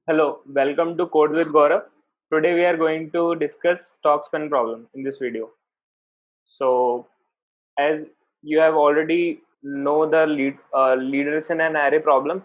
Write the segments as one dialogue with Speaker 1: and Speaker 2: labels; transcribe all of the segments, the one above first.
Speaker 1: Hello, welcome to Code with Gaurav. Today we are going to discuss stock spin problem in this video. So, as you have already know the leaders in an array problem,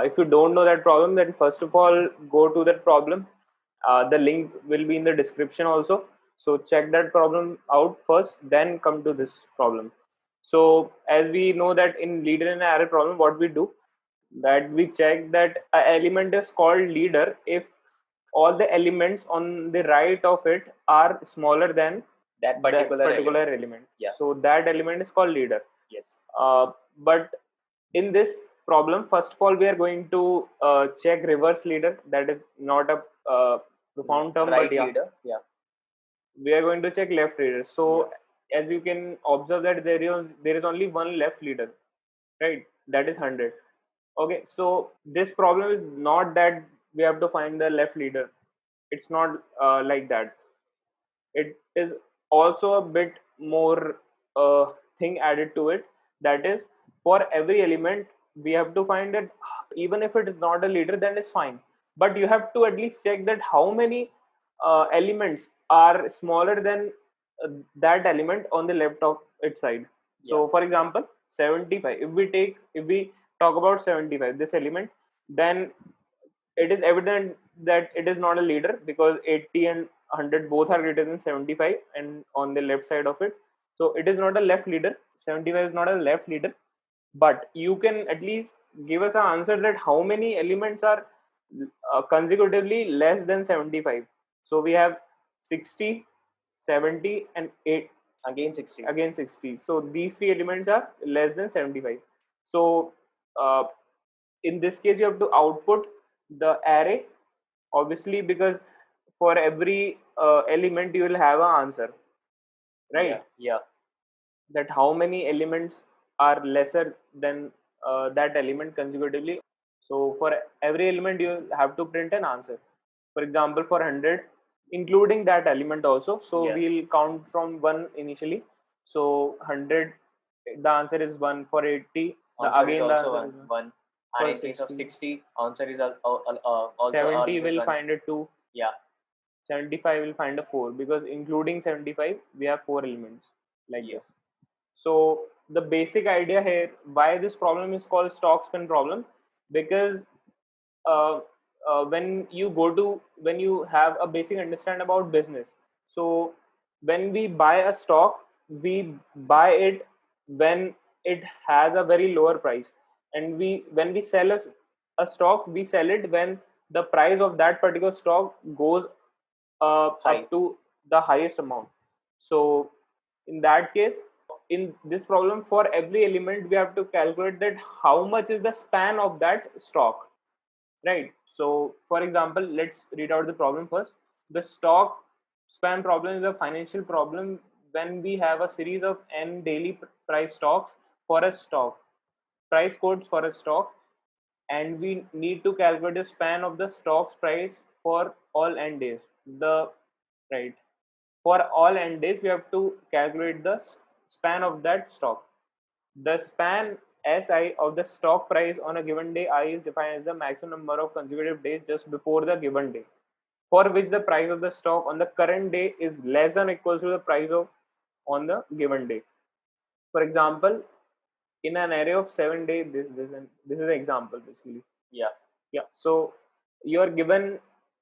Speaker 1: if you don't know that problem, then first of all go to that problem. The link will be in the description also. So check that problem out first, then come to this problem. So as we know that in leader in array problem, what we do that we check that a element is called leader if all the elements on the right of it are smaller than
Speaker 2: that
Speaker 1: that
Speaker 2: particular
Speaker 1: particular
Speaker 2: element.
Speaker 1: element.
Speaker 2: Yeah.
Speaker 1: So that element is called leader.
Speaker 2: Yes.
Speaker 1: But in this problem, first of all, we are going to check reverse leader. That is not a profound term,
Speaker 2: Right
Speaker 1: but yeah,
Speaker 2: leader. Yeah.
Speaker 1: we are going to check left leader. So as you can observe that there is only one left leader, right? That is 100. Okay, so this problem is not that we have to find the left leader. It's not like that. It is also a bit more thing added to it. That is, for every element, we have to find that even if it is not a leader, then it's fine. But you have to at least check that how many elements are smaller than that element on the left of its side. So, for example, 75. If we talk about 75, this element, then it is evident that it is not a leader because 80 and 100 both are greater than 75 and on the left side of it. So it is not a left leader. 75 is not a left leader, but you can at least give us an answer that how many elements are consecutively less than 75. So we have 60, 70 and 8
Speaker 2: Again 60.
Speaker 1: again 60. So these three elements are less than 75. So uh, in this case you have to output the array, obviously, because for every element you will have an answer, right?
Speaker 2: Yeah.
Speaker 1: That how many elements are lesser than that element consecutively. So for every element you have to print an answer. For example, for 100, including that element also, so
Speaker 2: Yes.
Speaker 1: we'll count from 1 initially. So 100, the answer is 1. For 80,
Speaker 2: Answer
Speaker 1: again
Speaker 2: is
Speaker 1: the
Speaker 2: also
Speaker 1: answer is 1.
Speaker 2: one.
Speaker 1: For
Speaker 2: And in case of
Speaker 1: 60,
Speaker 2: 60, answer is also
Speaker 1: 70
Speaker 2: always
Speaker 1: will
Speaker 2: one.
Speaker 1: find a 2.
Speaker 2: Yeah.
Speaker 1: 75 will find a 4 because including 75 we have 4 elements like
Speaker 2: Yeah.
Speaker 1: this. So the basic idea here why this problem is called stock spin problem, because uh, when you have a basic understand about business, so when we buy a stock, we buy it when it has a very lower price, and we when we sell a stock, we sell it when the price of that particular stock goes
Speaker 2: High.
Speaker 1: up to the highest amount. So in that case, in this problem, for every element we have to calculate that how much is the span of that stock, right? So for example, let's read out the problem first. The stock span problem is a financial problem when we have a series of n daily price stocks for a stock, price codes for a stock, and we need to calculate the span of the stock's price for all n days. The right, for all n days we have to calculate the span of that stock. The span si of the stock price on a given day I is defined as the maximum number of consecutive days just before the given day for which the price of the stock on the current day is less than or equal to the price of on the given day. For example, in an array of 7 days, this is an example basically.
Speaker 2: Yeah.
Speaker 1: Yeah. So you are given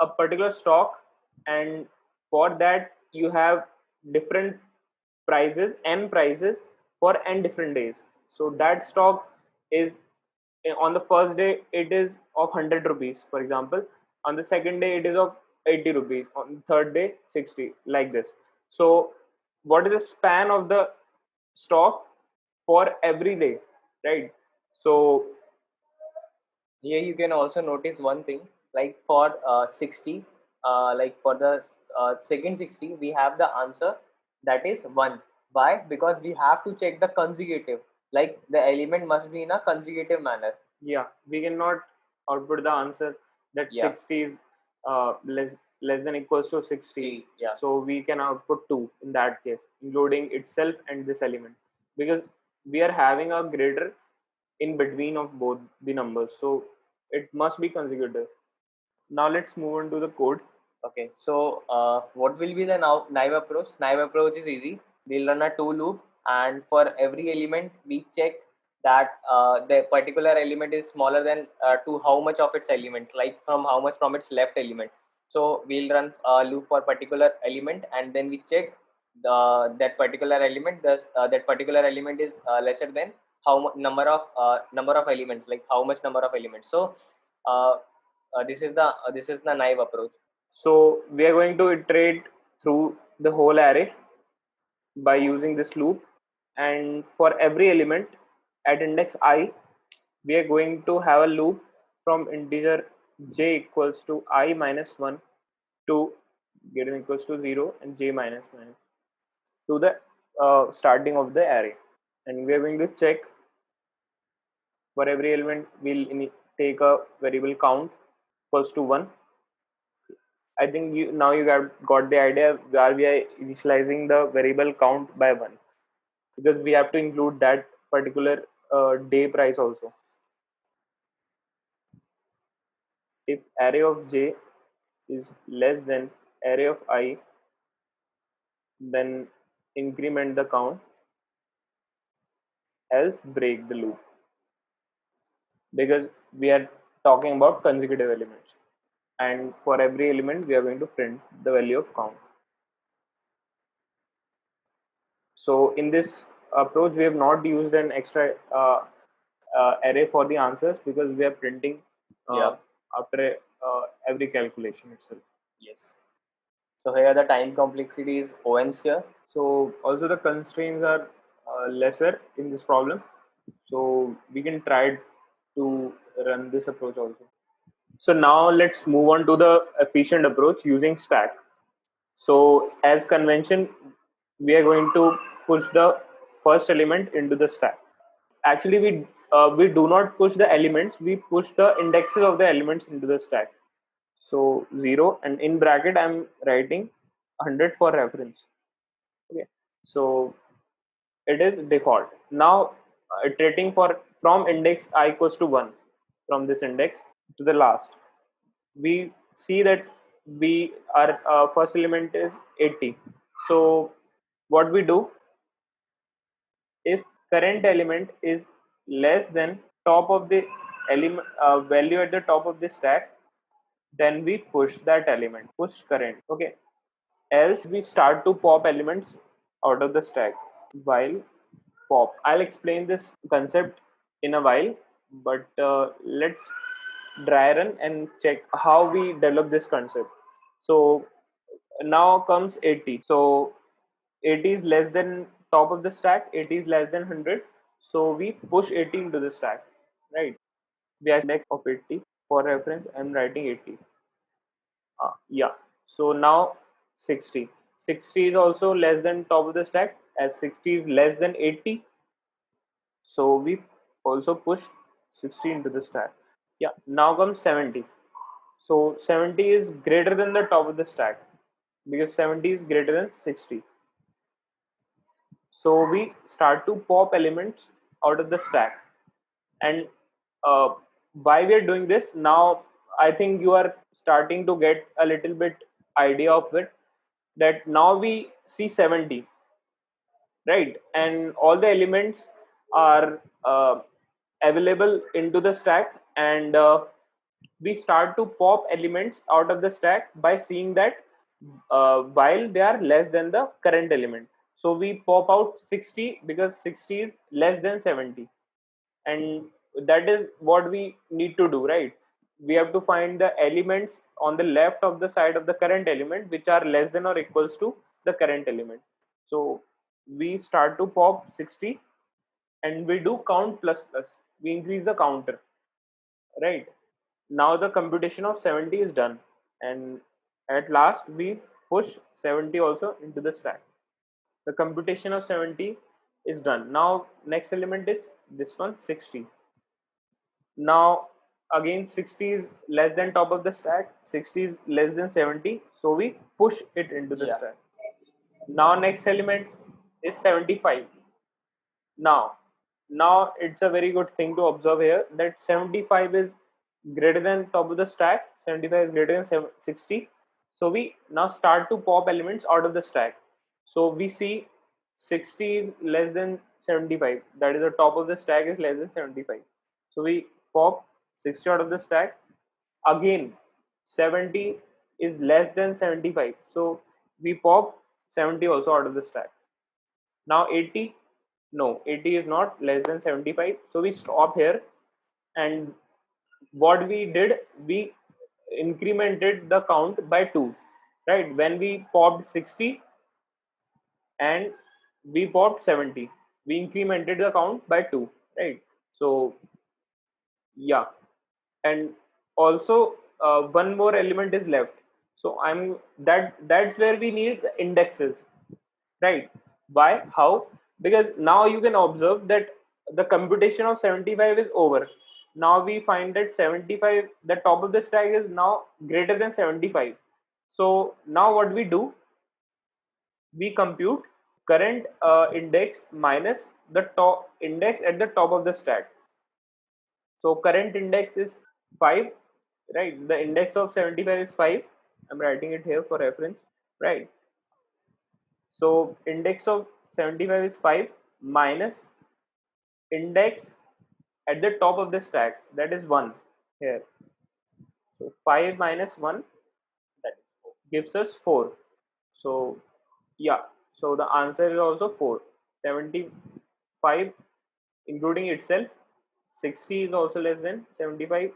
Speaker 1: a particular stock, and for that you have different prices, n prices for n different days. So that stock is on the first day it is of 100 rupees, for example. On the second day it is of 80 rupees. On the third day 60, like this. So what is the span of the stock for every day, right? So
Speaker 2: Here you can also notice one thing, like for 60, like for the second 60, we have the answer that is 1. Why? Because we have to check the consecutive, like the element must be in a consecutive manner.
Speaker 1: yeah, we cannot output the answer that
Speaker 2: Yeah.
Speaker 1: 60 is less than equals to 60.
Speaker 2: Yeah.
Speaker 1: So we can output 2 in that case, including itself and this element, because we are having a greater in between of both the numbers. So it must be consecutive. Now let's move on to the code.
Speaker 2: Okay, so what will be the naive approach? Naive approach is easy. We'll run a two loop, and for every element, we check that the particular element is smaller than to how much of its element, like from how much from its left element. So we'll run a loop for particular element, and then we check that particular element. That particular element is lesser than number of elements, like how much number of elements. So uh, this is the naive approach.
Speaker 1: So we are going to iterate through the whole array by using this loop, and for every element at index I, we are going to have a loop from integer j equals to I minus 1 to getting equals to 0 and j minus minus to the starting of the array. And we are going to check for every element, we'll take a variable count equals to 1. I think now you got the idea where we are initializing the variable count by 1, because we have to include that particular day price also. If array of j is less than array of I, then increment the count, else break the loop, because we are talking about consecutive elements, and for every element we are going to print the value of count. So in this approach, we have not used an extra array for the answers, because we are printing
Speaker 2: Yeah.
Speaker 1: after every calculation itself.
Speaker 2: Yes. So here the time complexity is O(n) square.
Speaker 1: So also the constraints are lesser in this problem. So we can try to run this approach also. So now let's move on to the efficient approach using stack. So as convention, we are going to push the first element into the stack. Actually, we do not push the elements, we push the indexes of the elements into the stack. So 0, and in bracket I'm writing 100 for reference. Okay, so it is default. Now iterating for from index I equals to 1, from this index to the last, we see that we our first element is 80. So what we do, if current element is less than top of the element value at the top of the stack, then we push that element, push current. Okay, else we start to pop elements out of the stack while pop. I'll explain this concept in a while, but let's dry run and check how we develop this concept. So now comes 80. So 80 is less than top of the stack, 80 is less than 100, so we push 80 into the stack, right? We have index of 80. For reference, I'm writing 80. Yeah, so now 60. 60 is also less than top of the stack, as 60 is less than 80, so we also push 60 into the stack. Yeah, now comes 70. So 70 is greater than the top of the stack, because 70 is greater than 60. So we start to pop elements out of the stack. And uh, why we are doing this now, I think you are starting to get a little bit idea of it, that now we see 70, right? And all the elements are available into the stack, and we start to pop elements out of the stack by seeing that while they are less than the current element. So we pop out 60 because 60 is less than 70, and that is what we need to do, right? We have to find the elements on the left of the side of the current element which are less than or equals to the current element. So we start to pop 60, and we do count plus plus, we increase the counter, right? Now the computation of 70 is done, and at last we push 70 also into the stack. The computation of 70 is done. Now next element is this one, 60. Now again 60 is less than top of the stack, 60 is less than 70, so we push it into the stack. Now next element is 75. Now it's a very good thing to observe here that 75 is greater than top of the stack, 75 is greater than 60. So we now start to pop elements out of the stack. So we see 60 is less than 75, that is the top of the stack is less than 75. So we pop 60 out of the stack. Again 70 is less than 75, so we pop 70 also out of the stack. Now 80, no, 80 is not less than 75, so we stop here. And what we did, we incremented the count by 2, right? When we popped 60 and we popped 70, we incremented the count by 2, right? So yeah, and also one more element is left. So that's where we need the indexes, right? Why? How? Because now you can observe that the computation of 75 is over. Now we find that 75, the top of the stack is now greater than 75. So now what we do, we compute current index minus the top index at the top of the stack. So current index is 5, right? The index of 75 is 5. I'm writing it here for reference, right? So index of 75 is 5 minus index at the top of the stack, that is 1 here. So 5 minus 1, that is gives us 4. So yeah, so the answer is also 4. 75 including itself, 60 is also less than 75,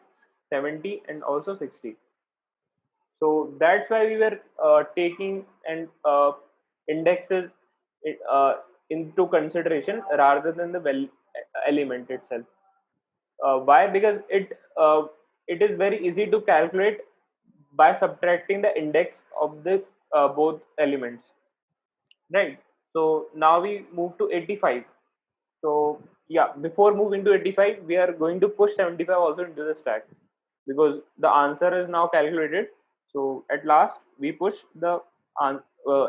Speaker 1: 70 and also 60. So that's why we were taking and indexes uh, into consideration rather than the element itself. Why? Because it is very easy to calculate by subtracting the index of the both elements, right? So now we move to 85. So yeah, before moving to 85, we are going to push 75 also into the stack because the answer is now calculated. So at last we push the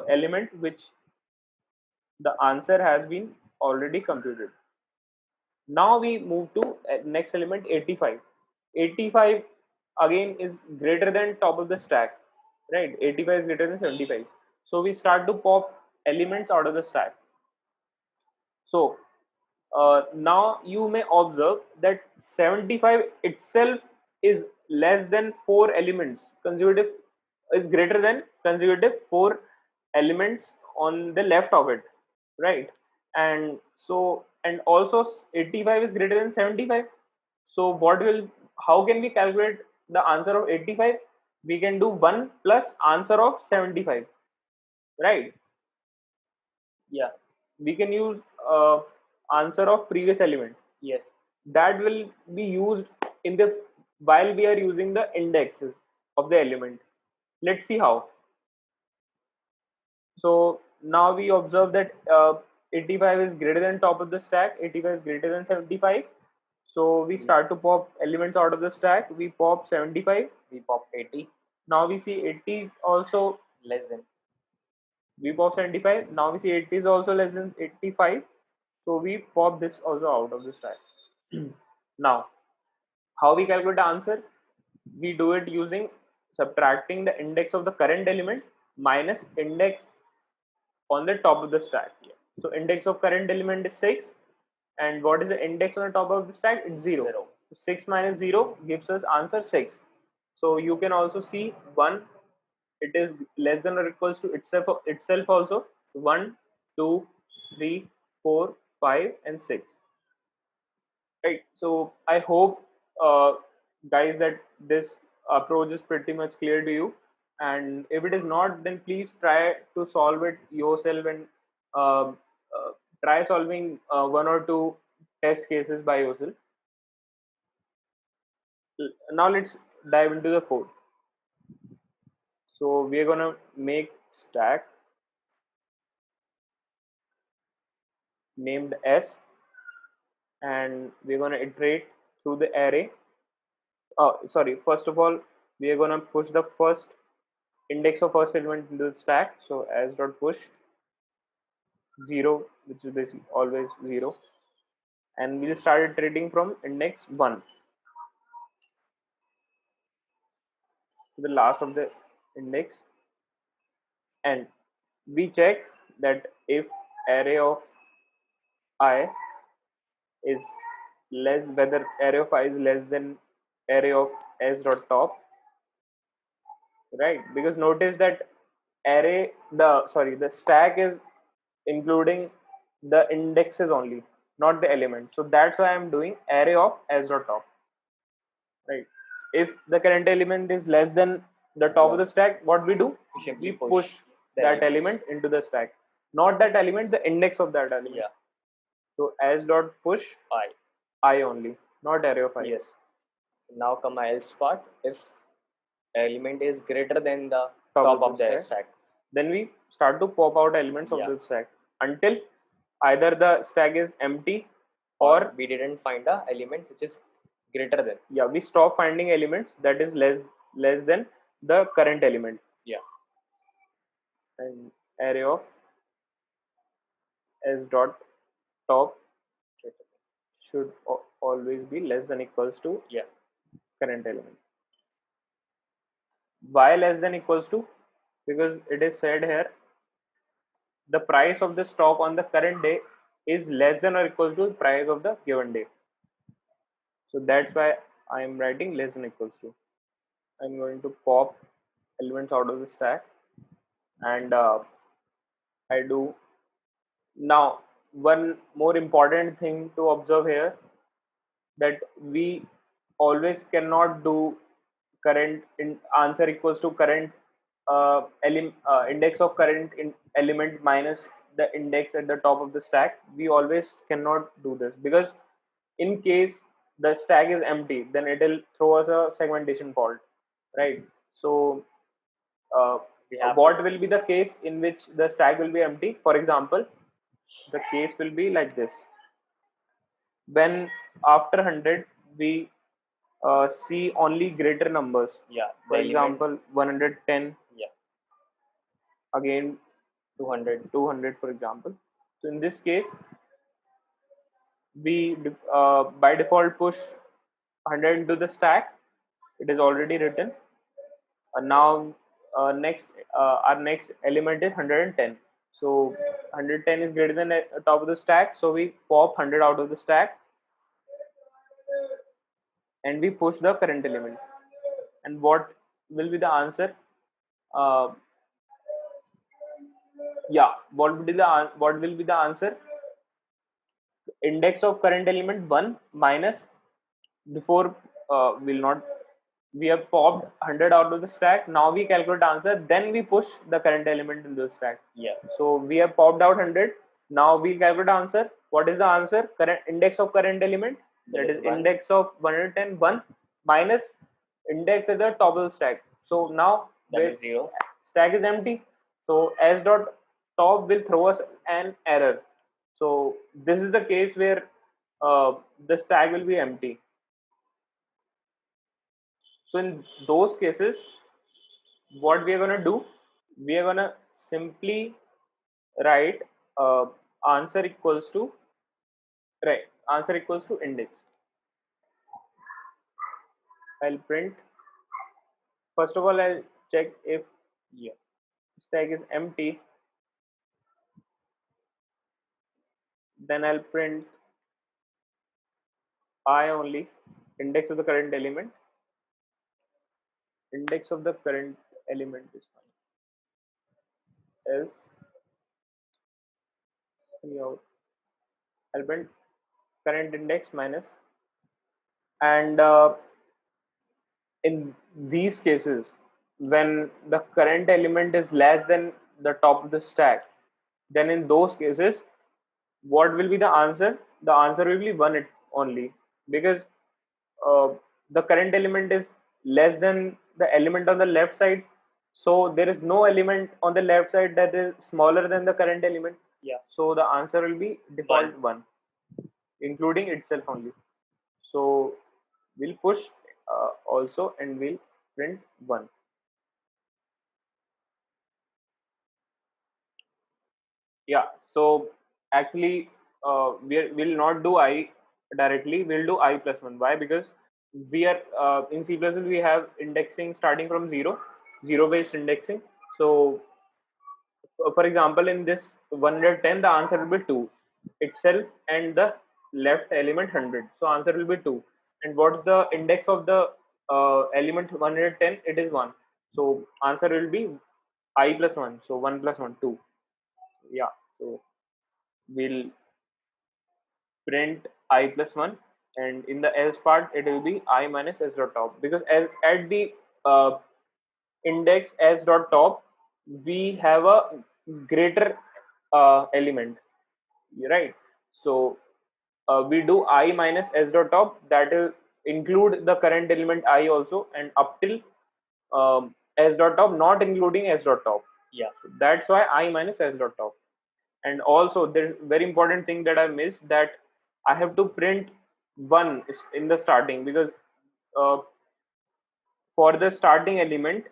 Speaker 1: element which the answer has been already computed. Now we move to next element 85. 85 again is greater than top of the stack, right? 85 is greater than 75. So we start to pop elements out of the stack. So now you may observe that 75 itself is less than 4 elements consecutive, is greater than consecutive 4 elements on the left of it, right? And so and also 85 is greater than 75. So what will, how can we calculate the answer of 85? We can do 1 plus answer of 75, right? Yeah, we can use answer of previous element. Yes, that will be used in the while we are using the indexes of the element. Let's see how. So now we observe that 85 is greater than top of the stack, 85 is greater than 75. So we start to pop elements out of the stack. We pop 75, we pop 80. Now we see 80 is also less than, we pop 75. Now we see 80 is also less than 85. So we pop this also out of the stack. Now, how we calculate the answer? We do it using subtracting the index of the current element minus index on the top of the stack. So index of current element is 6. And what is the index on the top of the stack? It's 0. 6 minus 0 gives us answer 6. So you can also see 1, it is less than or equals to itself also. 1, 2, 3, 4, 5 and 6. Right. So I hope, guys, that this approach is pretty much clear to you. And if it is not, then please try to solve it yourself and um try solving one or two test cases by yourself. Now let's dive into the code. So we're gonna make stack named S, and we're gonna iterate through the array. Oh, sorry. First of all, we are gonna push the first index of first element into the stack. So as dot push 0, which is basically always 0, and we'll start iterating from index 1. to the last of the index, and we check that if array of I is less, whether array of I is less than array of s dot top, right? Because notice that array, the stack is including the indexes only, not the element. So that's why I'm doing array of s dot top, right? If the current element is less than the top of the stack, what we do? We push that element into the stack, not that element, the index of that element.
Speaker 2: Yeah.
Speaker 1: So s dot push I only, not array of I.
Speaker 2: Yes. Now come my else part. If element is greater than the top of the stack,
Speaker 1: then we start to pop out elements of the stack until either the stack is empty or
Speaker 2: we didn't find a element which is greater than.
Speaker 1: Yeah, we stop finding elements that is less than the current element.
Speaker 2: Yeah.
Speaker 1: And array of s dot top should always be less than equals to current element. Why less than equals to? Because it is said here the price of the stock on the current day is less than or equals to the price of the given day. So that's why I am writing less than equals to. I'm going to pop elements out of the stack, and I do. Now, one more important thing to observe here, that we always cannot do current in answer equals to current index of current element minus the index at the top of the stack. We always cannot do this, because in case the stack is empty, then it will throw us a segmentation fault, right? So what will be the case in which the stack will be empty? For example, the case will be like this: when after 100 we see only greater numbers. For example, 110. Again 200, for example. So in this case, we by default push 100 into the stack. It is already written. Now next our next element is 110. So 110 is greater than the top of the stack. So we pop 100 out of the stack and we push the current element. And what will be the answer? Uh, what will be the answer? Index of current element 1 minus, before will not, we have popped 100 out of the stack. Now we calculate answer, then we push the current element in the stack. So we have popped out 100. Now we calculate answer. What is the answer? Current index of current element, that is index of 110, 1 minus index at the top of the stack. So now
Speaker 2: that is 0.
Speaker 1: Stack is empty. So s dot top will throw us an error. So this is the case where the stack will be empty. So in those cases, what we are gonna do? We are gonna simply write answer equals to index. I'll print. First of all, I'll check if stack is empty. Then I'll print I only, index of the current element. Index of the current element is fine. Else, out. I'll print current index minus, and in these cases, when the current element is less than the top of the stack, then in those cases, what will be the answer? The answer will be 1 only, because uh, the current element is less than the element on the left side. So there is no element on the left side that is smaller than the current element. So the answer will be default 1, including itself only. So we'll push also, and we'll print 1. Yeah, so actually we'll not do I directly, we'll do I plus 1. Why? Because we are in C++ we have indexing starting from zero based indexing. So for example, in this 110, the answer will be 2 itself, and the left element 100. So answer will be 2. And what's the index of the element 110? It is 1. So answer will be I plus 1. So 1 plus 1, 2. Yeah. So we'll print I plus 1, and in the else part it will be I minus s dot top, because as at the uh, index s dot top we have a greater element, right? So we do I minus s dot top, that will include the current element I also, and up till s dot top not including s dot top.
Speaker 2: Yeah.
Speaker 1: So that's why I minus s dot top. And also there's very important thing that I missed, that I have to print 1 in the starting, because uh, for the starting element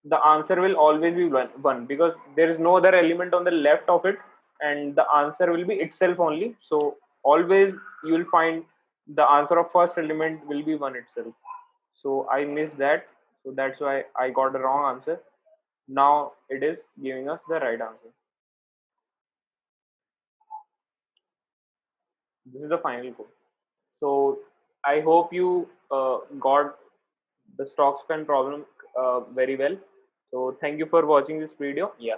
Speaker 1: the answer will always be one, because there is no other element on the left of it, and the answer will be itself only. So always you will find the answer of first element will be 1 itself. So I missed that, so that's why I got the wrong answer. Now it is giving us the right answer. This is the final code. So I hope you got the stock scan problem very well. So thank you for watching this video.
Speaker 2: Yeah.